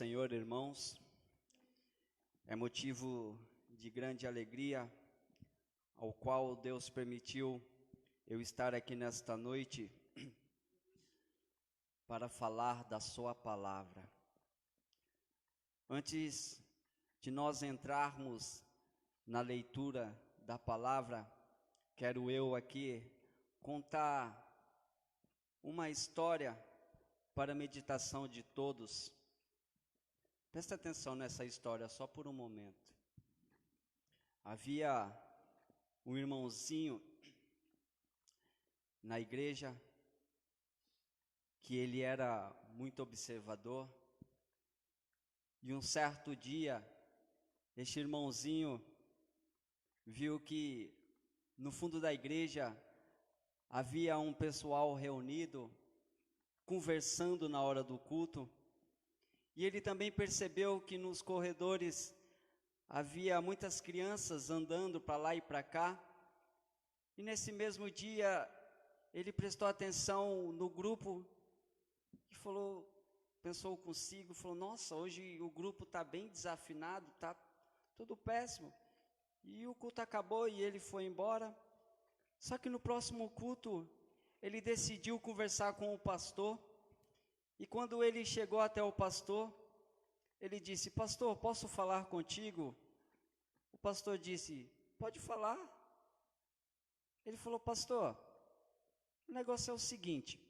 Senhor, irmãos. É motivo de grande alegria ao qual Deus permitiu eu estar aqui nesta noite para falar da sua palavra. Antes de nós entrarmos na leitura da palavra, quero eu aqui contar uma história para a meditação de todos. Presta atenção nessa história só por um momento. Havia um irmãozinho na igreja que ele era muito observador, e um certo dia este irmãozinho viu que no fundo da igreja havia um pessoal reunido conversando na hora do culto. E ele também percebeu que nos corredores havia muitas crianças andando para lá e para cá. E nesse mesmo dia, ele prestou atenção no grupo e pensou consigo, falou: nossa, hoje o grupo está bem desafinado, está tudo péssimo. E o culto acabou e ele foi embora. Só que no próximo culto, ele decidiu conversar com o pastor. E quando ele chegou até o pastor, ele disse: pastor, posso falar contigo? O pastor disse: pode falar. Ele falou: pastor, o negócio é o seguinte,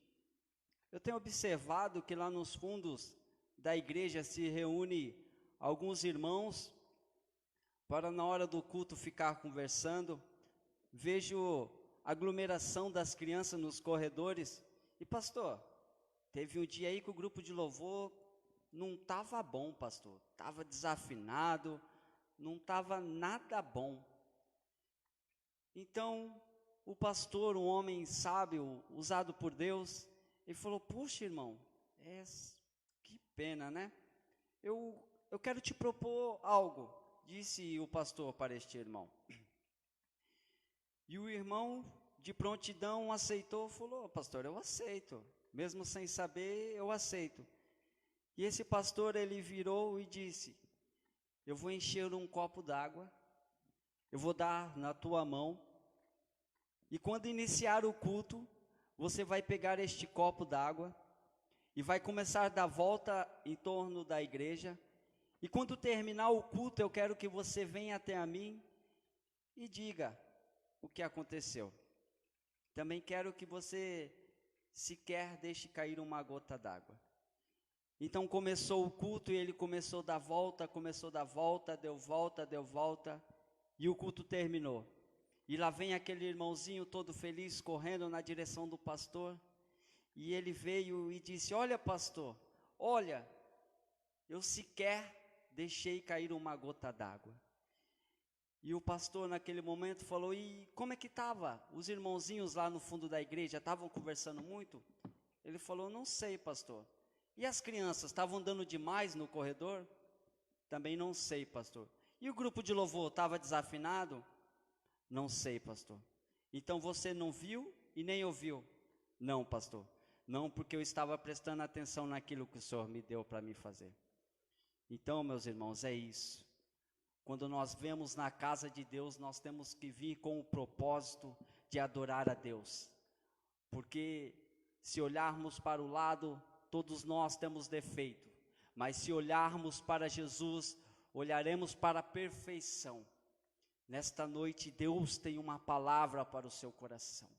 eu tenho observado que lá nos fundos da igreja se reúne alguns irmãos para na hora do culto ficar conversando. Vejo aglomeração das crianças nos corredores. E pastor, teve um dia aí que o grupo de louvor não estava bom, pastor. Estava desafinado, não estava nada bom. Então, o pastor, um homem sábio, usado por Deus, ele falou: puxa, irmão, que pena, né? Eu quero te propor algo, disse o pastor para este irmão. E o irmão, de prontidão, aceitou, falou: pastor, eu aceito. Mesmo sem saber, eu aceito. E esse pastor, ele virou e disse: eu vou encher um copo d'água, eu vou dar na tua mão, e quando iniciar o culto, você vai pegar este copo d'água e vai começar a dar volta em torno da igreja, e quando terminar o culto, eu quero que você venha até a mim e diga o que aconteceu. Também quero que você sequer deixe cair uma gota d'água. Então começou o culto e ele começou a dar volta, deu volta, e o culto terminou. E lá vem aquele irmãozinho todo feliz, correndo na direção do pastor, e ele veio e disse: olha, pastor, olha, eu sequer deixei cair uma gota d'água. E o pastor naquele momento falou: e como é que estava? Os irmãozinhos lá no fundo da igreja estavam conversando muito? Ele falou: não sei, pastor. E as crianças estavam andando demais no corredor? Também não sei, pastor. E o grupo de louvor estava desafinado? Não sei, pastor. Então você não viu e nem ouviu? Não, pastor. Não, porque eu estava prestando atenção naquilo que o Senhor me deu para me fazer. Então, meus irmãos, é isso. Quando nós vemos na casa de Deus, nós temos que vir com o propósito de adorar a Deus. Porque se olharmos para o lado, todos nós temos defeito. Mas se olharmos para Jesus, olharemos para a perfeição. Nesta noite, Deus tem uma palavra para o seu coração.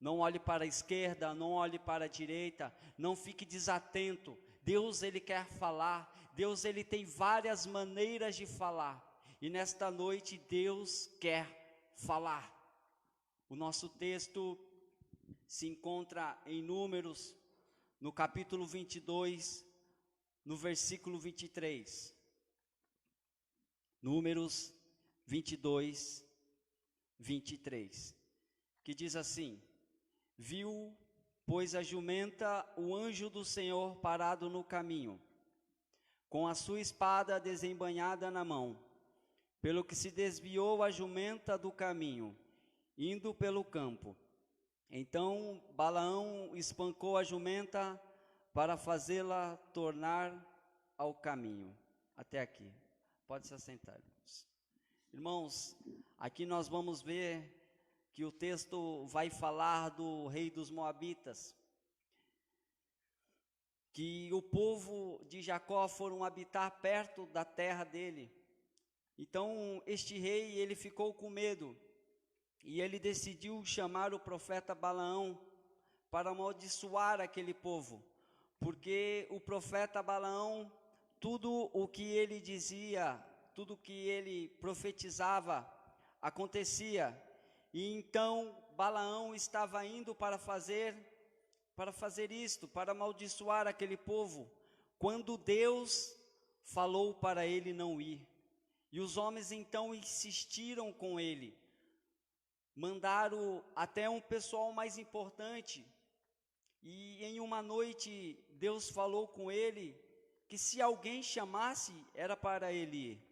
Não olhe para a esquerda, não olhe para a direita, não fique desatento. Deus, Ele quer falar. Deus, Ele tem várias maneiras de falar. E nesta noite Deus quer falar. O nosso texto se encontra em Números, no capítulo 22, no versículo 23. Números 22, 23. Que diz assim: viu, pois, a jumenta o anjo do Senhor parado no caminho, com a sua espada desembainhada na mão. Pelo que se desviou a jumenta do caminho, indo pelo campo. Então Balaão espancou a jumenta para fazê-la tornar ao caminho. Até aqui. Pode se assentar, irmãos. Irmãos, aqui nós vamos ver que o texto vai falar do rei dos Moabitas, que o povo de Jacó foram habitar perto da terra dele. Então este rei, ele ficou com medo, e ele decidiu chamar o profeta Balaão para amaldiçoar aquele povo, porque o profeta Balaão, tudo o que ele dizia, tudo o que ele profetizava, acontecia. E então Balaão estava indo para fazer isto, para amaldiçoar aquele povo, quando Deus falou para ele não ir. E os homens então insistiram com ele, mandaram até um pessoal mais importante, e em uma noite Deus falou com ele, que se alguém chamasse, era para ele ir,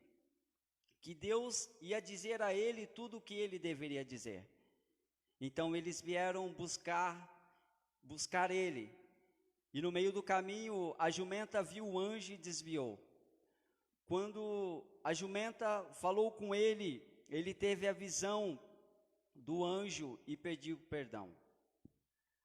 que Deus ia dizer a ele tudo o que ele deveria dizer. Então eles vieram buscar ele, e no meio do caminho a jumenta viu o anjo e desviou. Quando a jumenta falou com ele, ele teve a visão do anjo e pediu perdão.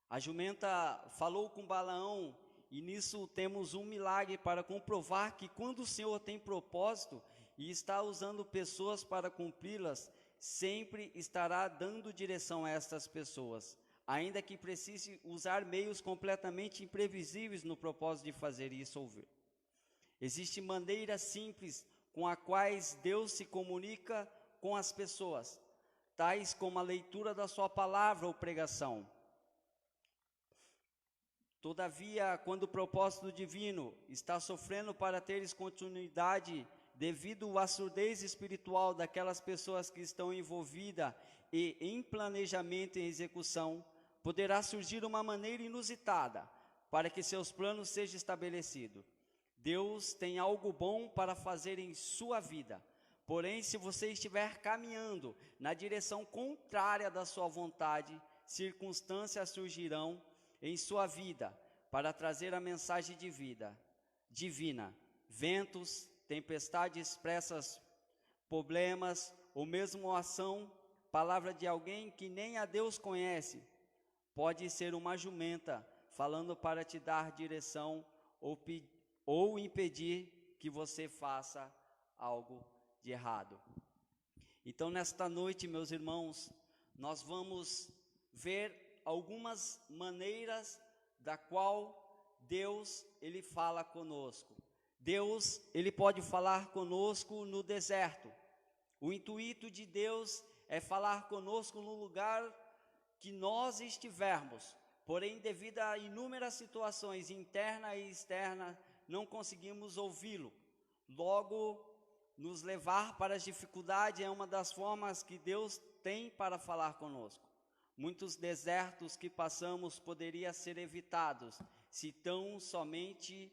A jumenta falou com Balaão, e nisso temos um milagre para comprovar que quando o Senhor tem propósito e está usando pessoas para cumpri-las, sempre estará dando direção a estas pessoas, ainda que precise usar meios completamente imprevisíveis no propósito de fazer isso ouvir. Existem maneiras simples com as quais Deus se comunica com as pessoas, tais como a leitura da sua palavra ou pregação. Todavia, quando o propósito divino está sofrendo para teres continuidade, devido à surdez espiritual daquelas pessoas que estão envolvidas e em planejamento e execução, poderá surgir uma maneira inusitada para que seus planos sejam estabelecidos. Deus tem algo bom para fazer em sua vida, porém, se você estiver caminhando na direção contrária da sua vontade, circunstâncias surgirão em sua vida para trazer a mensagem de vida divina, ventos, tempestades expressas, problemas, ou mesmo ação, palavra de alguém que nem a Deus conhece, pode ser uma jumenta falando para te dar direção ou impedir que você faça algo de errado. Então nesta noite, meus irmãos, nós vamos ver algumas maneiras da qual Deus, ele fala conosco. Deus, ele pode falar conosco no deserto. O intuito de Deus é falar conosco no lugar que nós estivermos. Porém, devido a inúmeras situações interna e externa, não conseguimos ouvi-lo. Logo, nos levar para as dificuldades é uma das formas que Deus tem para falar conosco. Muitos desertos que passamos poderiam ser evitados se tão somente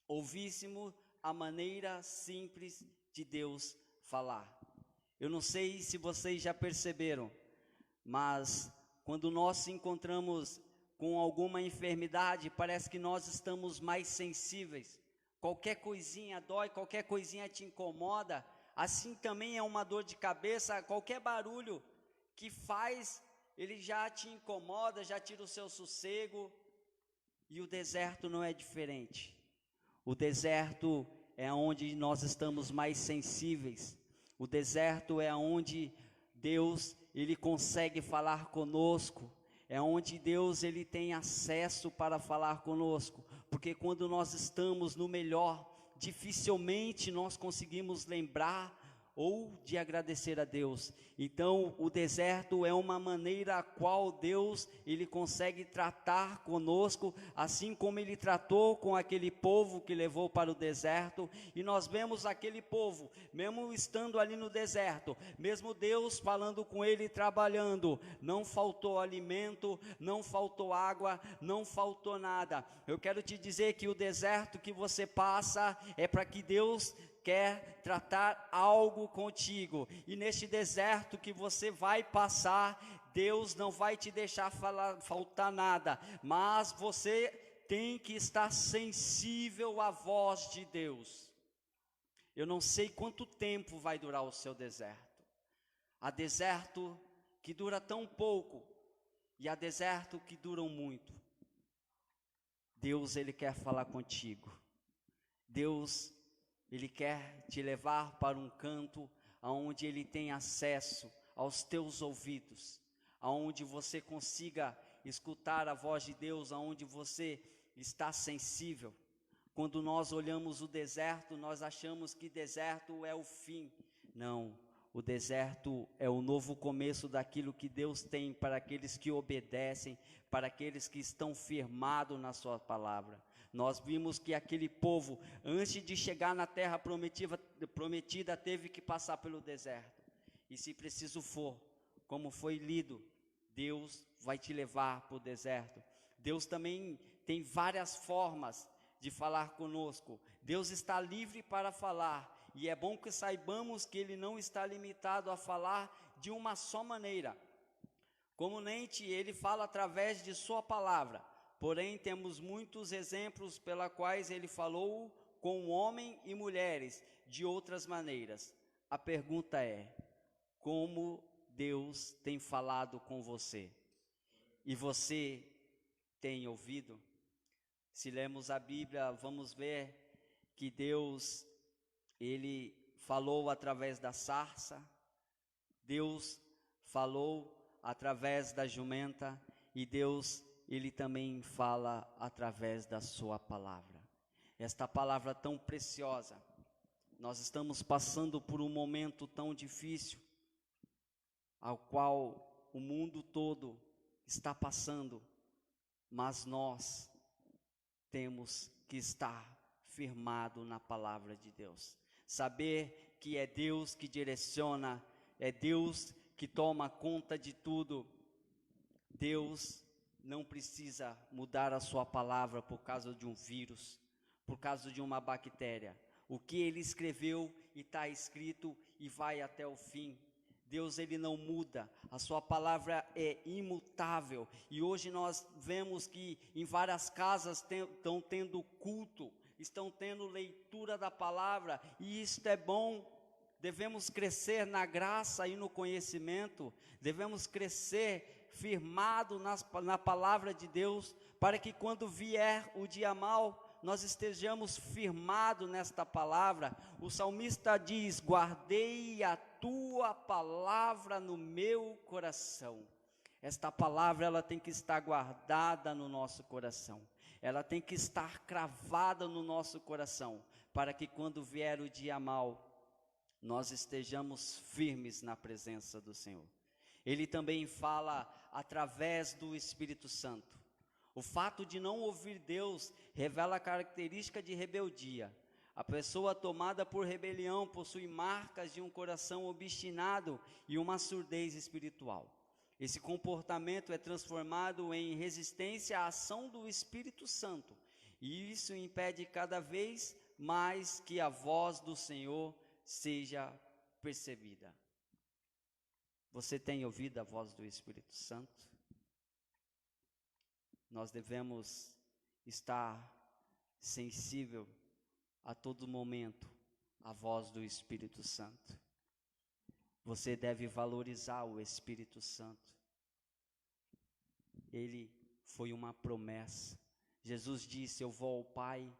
ouvíssemos a maneira simples de Deus falar. Eu não sei se vocês já perceberam, mas quando nós nos encontramos com alguma enfermidade, parece que nós estamos mais sensíveis. Qualquer coisinha dói, qualquer coisinha te incomoda. Assim também é uma dor de cabeça, qualquer barulho que faz, ele já te incomoda, já tira o seu sossego. E o deserto não é diferente. O deserto é onde nós estamos mais sensíveis. O deserto é onde Deus, ele consegue falar conosco. É onde Deus, ele tem acesso para falar conosco. Porque quando nós estamos no melhor, dificilmente nós conseguimos lembrar ou de agradecer a Deus. Então o deserto é uma maneira a qual Deus, ele consegue tratar conosco, assim como ele tratou com aquele povo que levou para o deserto. E nós vemos aquele povo, mesmo estando ali no deserto, mesmo Deus falando com ele, trabalhando, não faltou alimento, não faltou água, não faltou nada. Eu quero te dizer que o deserto que você passa é para que Deus quer tratar algo contigo, e neste deserto que você vai passar, Deus não vai te deixar faltar nada, mas você tem que estar sensível à voz de Deus. Eu não sei quanto tempo vai durar o seu deserto. Há deserto que dura tão pouco e há deserto que duram muito. Deus, Ele quer falar contigo. Deus, Ele quer te levar para um canto onde Ele tem acesso aos teus ouvidos, aonde você consiga escutar a voz de Deus, aonde você está sensível. Quando nós olhamos o deserto, nós achamos que deserto é o fim. Não, o deserto é o novo começo daquilo que Deus tem para aqueles que obedecem, para aqueles que estão firmados na sua palavra. Nós vimos que aquele povo, antes de chegar na terra prometida, teve que passar pelo deserto. E se preciso for, como foi lido, Deus vai te levar para o deserto. Deus também tem várias formas de falar conosco. Deus está livre para falar, e é bom que saibamos que Ele não está limitado a falar de uma só maneira. Comumente Ele fala através de sua palavra, porém temos muitos exemplos pela quais Ele falou com homens e mulheres de outras maneiras. A pergunta é: como Deus tem falado com você? E você tem ouvido? Se lermos a Bíblia, vamos ver que Deus, Ele falou através da sarça, Deus falou através da jumenta, e Deus, Ele também fala através da sua palavra. Esta palavra tão preciosa. Nós estamos passando por um momento tão difícil, ao qual o mundo todo está passando, mas nós temos que estar firmado na palavra de Deus. Saber que é Deus que direciona, é Deus que toma conta de tudo. Deus não precisa mudar a sua palavra por causa de um vírus, por causa de uma bactéria. O que Ele escreveu e está escrito e vai até o fim. Deus, Ele não muda, a sua palavra é imutável, e hoje nós vemos que em várias casas estão tendo culto, estão tendo leitura da palavra, e isto é bom. Devemos crescer na graça e no conhecimento, devemos crescer firmado na palavra de Deus, para que quando vier o dia mau, nós estejamos firmados nesta palavra. O salmista diz: guardei a tua palavra no meu coração. Esta palavra, ela tem que estar guardada no nosso coração, ela tem que estar cravada no nosso coração, para que quando vier o dia mau, nós estejamos firmes na presença do Senhor. Ele também fala através do Espírito Santo. O fato de não ouvir Deus revela a característica de rebeldia. A pessoa tomada por rebelião possui marcas de um coração obstinado e uma surdez espiritual. Esse comportamento é transformado em resistência à ação do Espírito Santo, e isso impede cada vez mais que a voz do Senhor seja percebida. Você tem ouvido a voz do Espírito Santo? Nós devemos estar sensível a todo momento à voz do Espírito Santo. Você deve valorizar o Espírito Santo. Ele foi uma promessa. Jesus disse: eu vou ao Pai,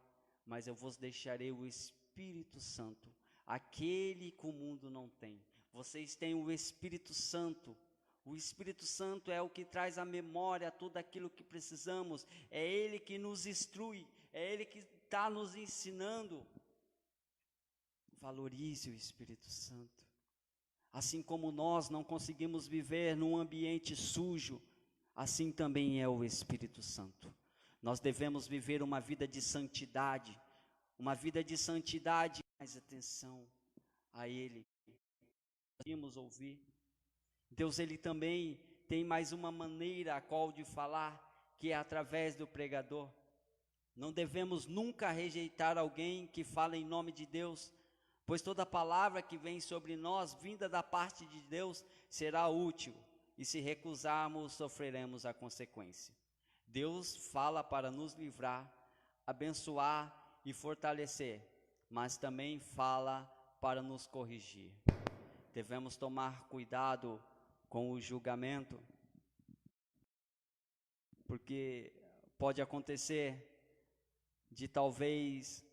mas eu vos deixarei o Espírito Santo, aquele que o mundo não tem. Vocês têm o Espírito Santo. O Espírito Santo é o que traz à memória tudo aquilo que precisamos. É Ele que nos instrui, é Ele que está nos ensinando. Valorize o Espírito Santo. Assim como nós não conseguimos viver num ambiente sujo, assim também é o Espírito Santo. Nós devemos viver uma vida de santidade, mas atenção a Ele. Podemos ouvir. Deus, Ele também tem mais uma maneira a qual de falar, que é através do pregador. Não devemos nunca rejeitar alguém que fala em nome de Deus, pois toda palavra que vem sobre nós, vinda da parte de Deus, será útil, e se recusarmos, sofreremos a consequência. Deus fala para nos livrar, abençoar e fortalecer, mas também fala para nos corrigir. Devemos tomar cuidado com o julgamento, porque pode acontecer de talvez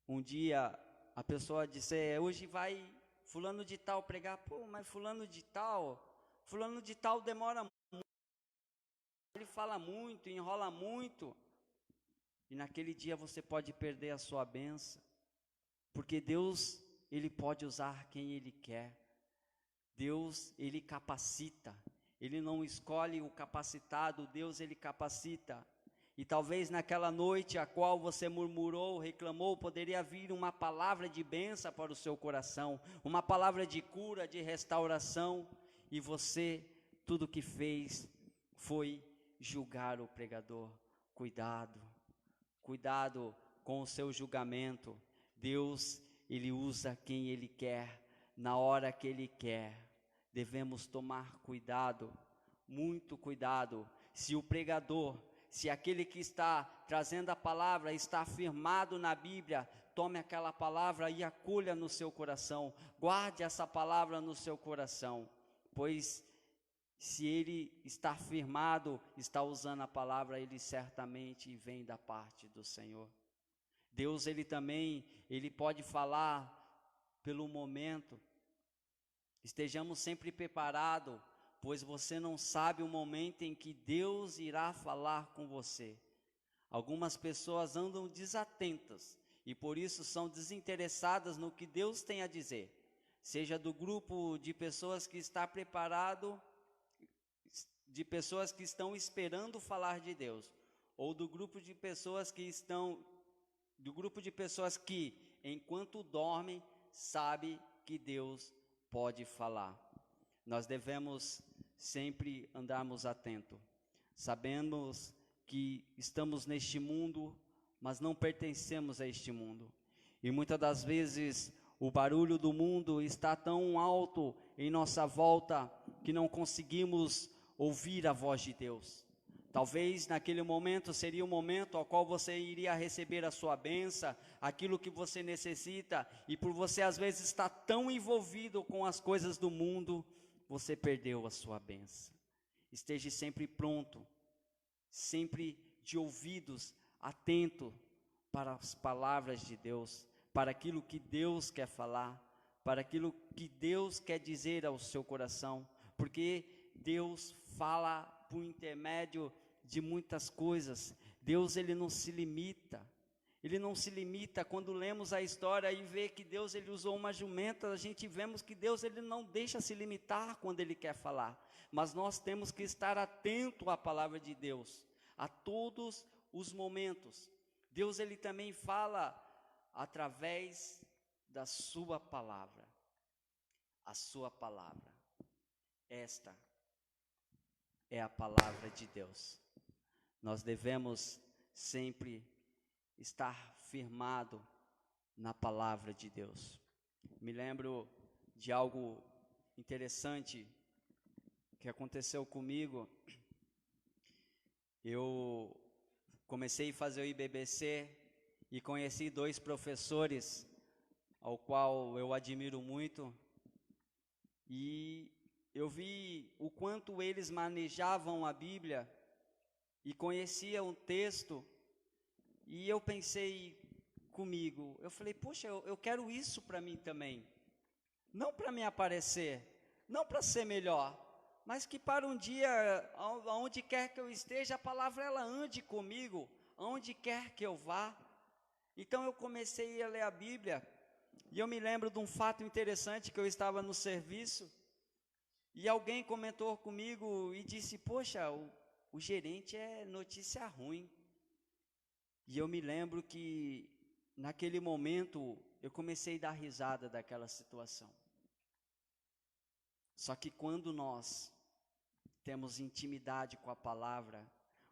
um dia a pessoa dizer, hoje vai fulano de tal pregar, pô, mas fulano de tal demora muito, ele fala muito, enrola muito, e naquele dia você pode perder a sua bênção, porque Deus, Ele pode usar quem Ele quer. Deus, Ele capacita, Ele não escolhe o capacitado, Deus, Ele capacita. E talvez naquela noite a qual você murmurou, reclamou, poderia vir uma palavra de bênção para o seu coração, uma palavra de cura, de restauração, e você, tudo que fez foi julgar o pregador. Cuidado com o seu julgamento. Deus, Ele usa quem Ele quer, na hora que Ele quer. Devemos tomar cuidado, muito cuidado. Se o pregador, se aquele que está trazendo a palavra está firmado na Bíblia, tome aquela palavra e acolha no seu coração. Guarde essa palavra no seu coração, pois se ele está firmado, está usando a palavra, ele certamente vem da parte do Senhor. Deus, Ele também, Ele pode falar pelo momento. Estejamos sempre preparados, pois você não sabe o momento em que Deus irá falar com você. Algumas pessoas andam desatentas e por isso são desinteressadas no que Deus tem a dizer. Seja do grupo de pessoas que está preparado, de pessoas que estão esperando falar de Deus, ou do grupo de pessoas que enquanto dormem, sabe que Deus pode falar. Nós devemos sempre andarmos atentos. Sabemos que estamos neste mundo, mas não pertencemos a este mundo. E muitas das vezes o barulho do mundo está tão alto em nossa volta que não conseguimos ouvir a voz de Deus. Talvez naquele momento seria o momento ao qual você iria receber a sua bênção, aquilo que você necessita, e por você às vezes estar tão envolvido com as coisas do mundo, você perdeu a sua bênção. Esteja sempre pronto, sempre de ouvidos atentos para as palavras de Deus, para aquilo que Deus quer falar, para aquilo que Deus quer dizer ao seu coração, porque Deus fala por intermédio de muitas coisas. Deus, Ele não se limita. Ele não se limita. Quando lemos a história e vê que Deus, Ele usou uma jumenta, a gente vemos que Deus, Ele não deixa se limitar quando Ele quer falar. Mas nós temos que estar atento à palavra de Deus, a todos os momentos. Deus, Ele também fala através da sua palavra. A sua palavra. Esta é a palavra de Deus. Nós devemos sempre estar firmado na palavra de Deus. Me lembro de algo interessante que aconteceu comigo. Eu comecei a fazer o IBBC e conheci 2 professores, ao qual eu admiro muito, e eu vi o quanto eles manejavam a Bíblia e conheciam o texto, e eu pensei comigo, eu falei, puxa, eu quero isso para mim também, não para me aparecer, não para ser melhor, mas que para um dia, aonde quer que eu esteja, a palavra ela ande comigo, aonde quer que eu vá. Então eu comecei a ler a Bíblia, e eu me lembro de um fato interessante, que eu estava no serviço, e alguém comentou comigo e disse, poxa, o gerente é notícia ruim. E eu me lembro que naquele momento eu comecei a dar risada daquela situação. Só que quando nós temos intimidade com a palavra,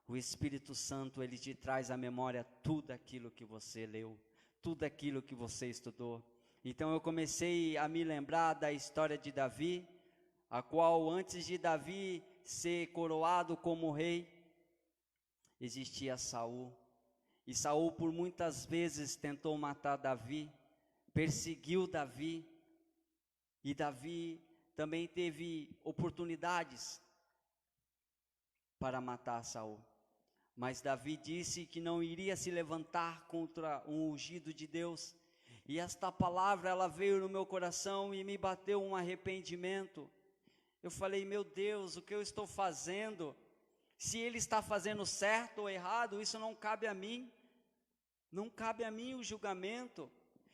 o Espírito Santo, ele te traz à memória tudo aquilo que você leu, tudo aquilo que você estudou. Então eu comecei a me lembrar da história de Davi, a qual antes de Davi ser coroado como rei, existia Saul. E Saul por muitas vezes tentou matar Davi, perseguiu Davi, e Davi também teve oportunidades para matar Saul. Mas Davi disse que não iria se levantar contra um ungido de Deus. E esta palavra, ela veio no meu coração e me bateu um arrependimento. Eu falei, meu Deus, o que eu estou fazendo? Se ele está fazendo certo ou errado, isso não cabe a mim. Não cabe a mim o julgamento.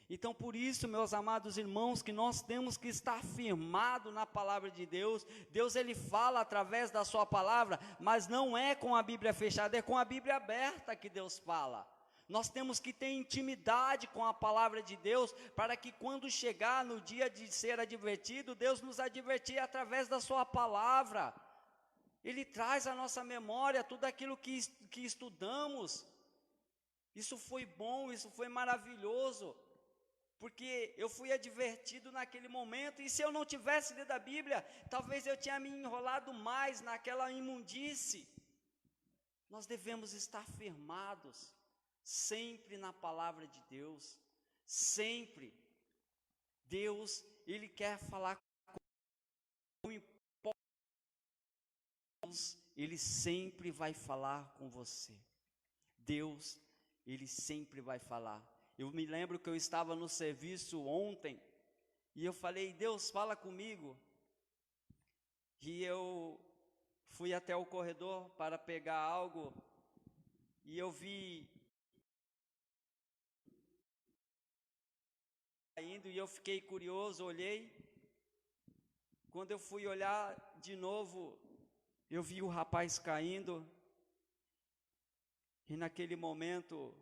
Então por isso, meus amados irmãos, que nós temos que estar firmados na palavra de Deus. Deus, ele fala através da sua palavra, mas não é com a Bíblia fechada, é com a Bíblia aberta que Deus fala. Nós temos que ter intimidade com a palavra de Deus, para que quando chegar no dia de ser advertido, Deus nos advertir através da sua palavra. Ele traz à nossa memória tudo aquilo que estudamos. Isso foi bom, isso foi maravilhoso, porque eu fui advertido naquele momento, e se eu não tivesse lido a Bíblia, talvez eu tinha me enrolado mais naquela imundície. Nós devemos estar firmados sempre na palavra de Deus, sempre. Deus, ele quer falar com Deus, ele sempre vai falar com você. Deus, ele sempre vai falar. Eu me lembro que eu estava no serviço ontem, e eu falei, Deus, fala comigo. E eu fui até o corredor para pegar algo, e eu vi caindo, e eu fiquei curioso, olhei. Quando eu fui olhar de novo, eu vi o rapaz caindo, e naquele momento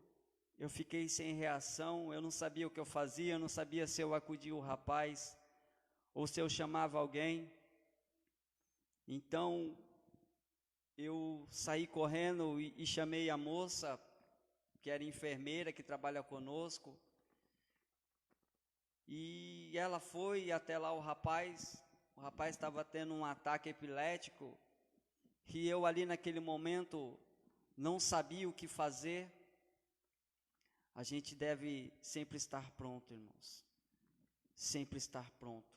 eu fiquei sem reação. Eu não sabia o que eu fazia, eu não sabia se eu acudia o rapaz, ou se eu chamava alguém. Então, eu saí correndo e chamei a moça, que era enfermeira, que trabalha conosco, e ela foi até lá o rapaz estava tendo um ataque epilético, e eu ali naquele momento não sabia o que fazer. A gente deve sempre estar pronto, irmãos, sempre estar pronto.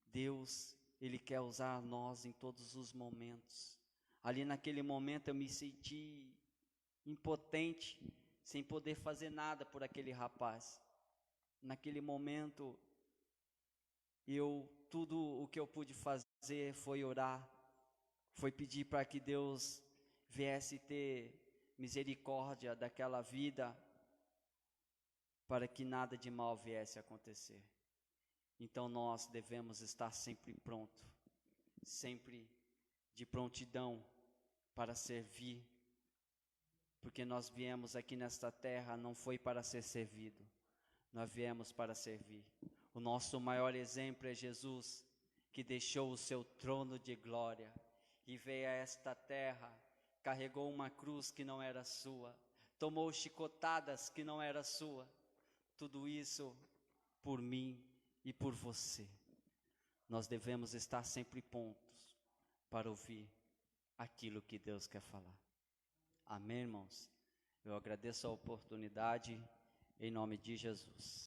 Deus, ele quer usar nós em todos os momentos. Ali naquele momento eu me senti impotente, sem poder fazer nada por aquele rapaz. Naquele momento, tudo o que eu pude fazer foi orar, foi pedir para que Deus viesse ter misericórdia daquela vida, para que nada de mal viesse a acontecer. Então nós devemos estar sempre pronto, sempre de prontidão para servir, porque nós viemos aqui nesta terra não foi para ser servido, nós viemos para servir. O nosso maior exemplo é Jesus, que deixou o seu trono de glória e veio a esta terra, carregou uma cruz que não era sua, tomou chicotadas que não era sua, tudo isso por mim e por você. Nós devemos estar sempre prontos para ouvir aquilo que Deus quer falar. Amém, irmãos? Eu agradeço a oportunidade, em nome de Jesus.